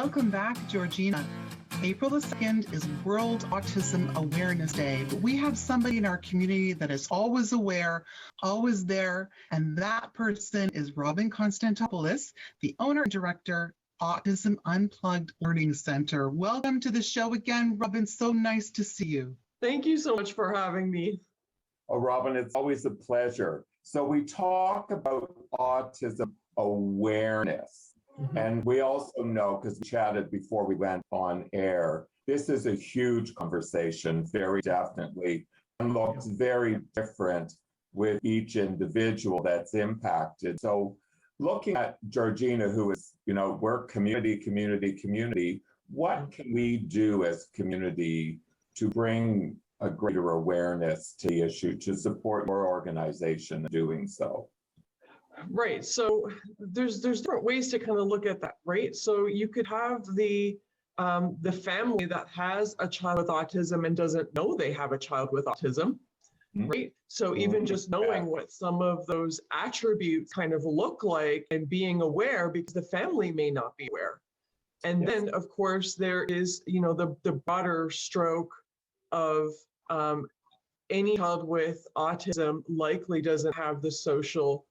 Welcome back, Georgina. April the 2nd is World Autism Awareness Day, but we have somebody in our community that is always aware, always there, and that person is Robin Konstantopoulos, the owner and director, Autism Unplugged Learning Center. Welcome to the show again, Robin. So nice to see you. Thank you so much for having me. Oh, Robin, it's always a pleasure. So we talk about autism awareness. And we also know, because we chatted before we went on air, this is a huge conversation, very definitely, and looks very different with each individual that's impacted. So looking at Georgina, who is, we're community, what can we do as community to bring a greater awareness to the issue, to support your organization in doing so? Right. So there's different ways to kind of look at that, right? So you could have the family that has a child with autism and doesn't know they have a child with autism, right? So even just knowing what some of those attributes kind of look like and being aware, because the family may not be aware. And then, of course, there is, the broader stroke of any child with autism likely doesn't have the social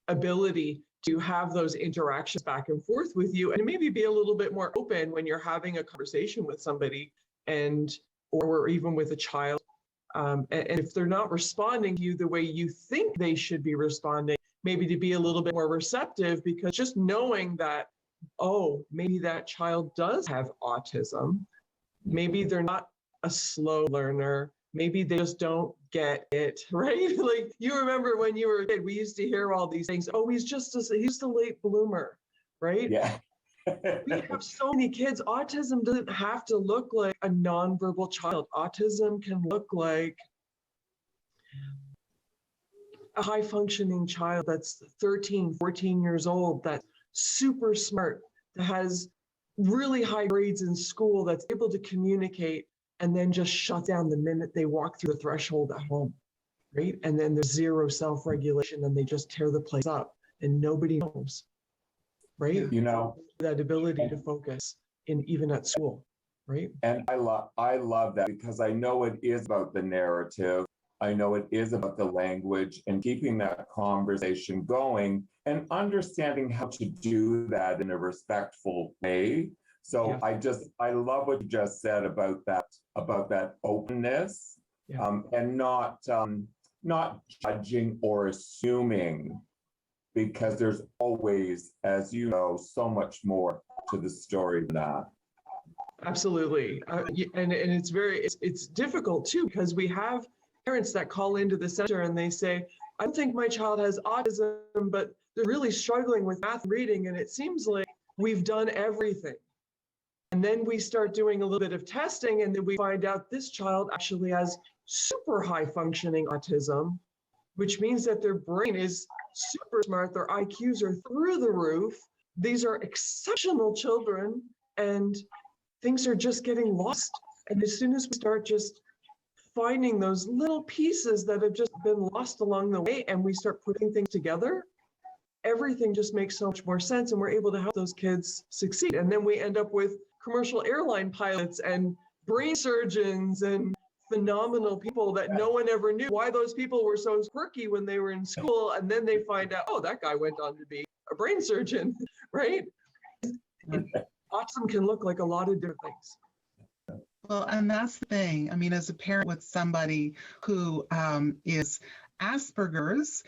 ability to have those interactions back and forth with you, and maybe be a little bit more open when you're having a conversation with somebody or even with a child. And if they're not responding to you the way you think they should be responding, maybe to be a little bit more receptive, because just knowing that, oh, maybe that child does have autism, maybe they're not a slow learner, maybe they just don't get it, right? Like, you remember when you were a kid, we used to hear all these things. Oh, he's a late bloomer, right? Yeah. We have so many kids. Autism doesn't have to look like a nonverbal child. Autism can look like a high functioning child that's 13, 14 years old, that's super smart, that has really high grades in school, that's able to communicate, and then just shut down the minute they walk through the threshold at home, right? And then there's zero self-regulation and they just tear the place up and nobody knows, right? That ability to focus even at school, right? And I love that, because I know it is about the narrative. I know it is about the language and keeping that conversation going and understanding how to do that in a respectful way. So I love what you just said about that openness, and not judging or assuming, because there's always, as you know, so much more to the story than that. Absolutely, and it's difficult too, because we have parents that call into the center and they say, I think my child has autism, but they're really struggling with math and reading, and it seems like we've done everything. And then we start doing a little bit of testing, and then we find out this child actually has super high functioning autism, which means that their brain is super smart, their IQs are through the roof. These are exceptional children, and things are just getting lost. And as soon as we start just finding those little pieces that have just been lost along the way, and we start putting things together, everything just makes so much more sense, and we're able to help those kids succeed. And then we end up with commercial airline pilots and brain surgeons and phenomenal people that no one ever knew why those people were so quirky when they were in school. And then they find out, oh, that guy went on to be a brain surgeon, right? And autism can look like a lot of different things. Well, and that's the thing. I mean, as a parent with somebody who is Asperger's,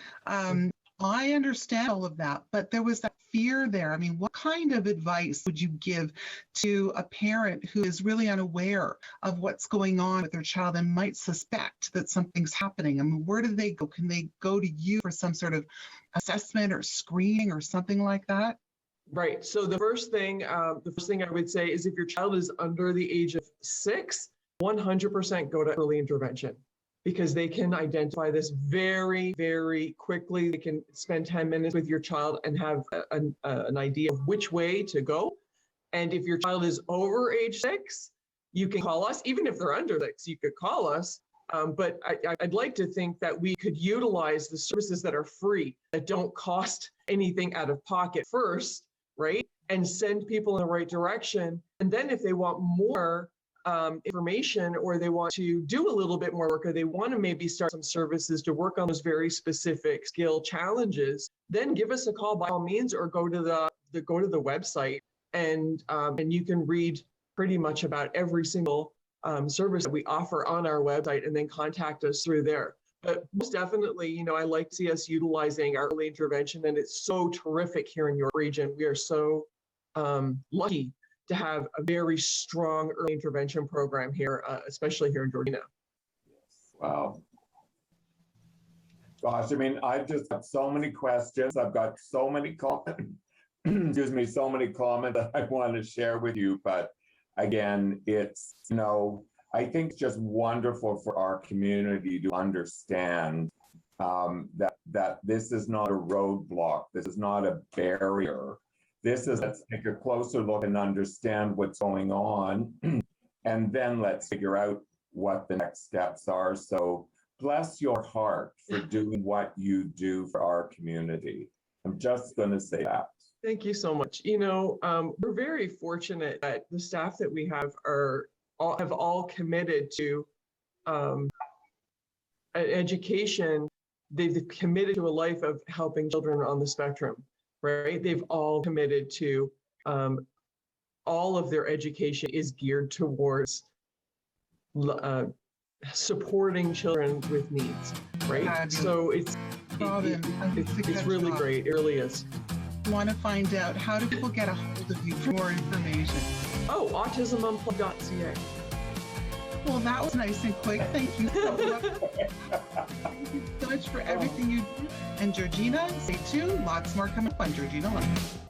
I understand all of that, but there was that fear there. I mean, what kind of advice would you give to a parent who is really unaware of what's going on with their child and might suspect that something's happening? I mean, where do they go? Can they go to you for some sort of assessment or screening or something like that? Right. So the first thing I would say is, if your child is under the age of 6, 100% go to early intervention, because they can identify this very, very quickly. They can spend 10 minutes with your child and have an idea of which way to go. And if your child is over age 6, you can call us. Even if they're under 6, you could call us. But I'd like to think that we could utilize the services that are free, that don't cost anything out of pocket first, right? and send people in the right direction. And then if they want more information, or they want to do a little bit more work, or they want to maybe start some services to work on those very specific skill challenges, then give us a call by all means, or go to the website, and you can read pretty much about every single service that we offer on our website, and then contact us through there. But most definitely, I like to see us utilizing our early intervention, and it's so terrific here in your region. We are so lucky to have a very strong early intervention program here, especially here in Georgina. Wow. Gosh, I mean, I've just got so many questions. I've got so many comments, excuse me, so many comments that I want to share with you. But again, it's, I think it's just wonderful for our community to understand that this is not a roadblock. This is not a barrier. This is, let's take a closer look and understand what's going on, and then let's figure out what the next steps are. So bless your heart for doing what you do for our community. I'm just going to say that. Thank you so much. We're very fortunate that the staff that we have have all committed to education. They've committed to a life of helping children on the spectrum. Right? They've all committed to all of their education is geared towards supporting children with needs, right? So it's really great. It really is. Want to find out, how do people get a hold of you for more information? Oh, autismunplugged.ca. Well, that was nice and quick. Thank you so much. Thank you so much for everything you do. And Georgina, stay tuned. Lots more coming up on Georgina Live.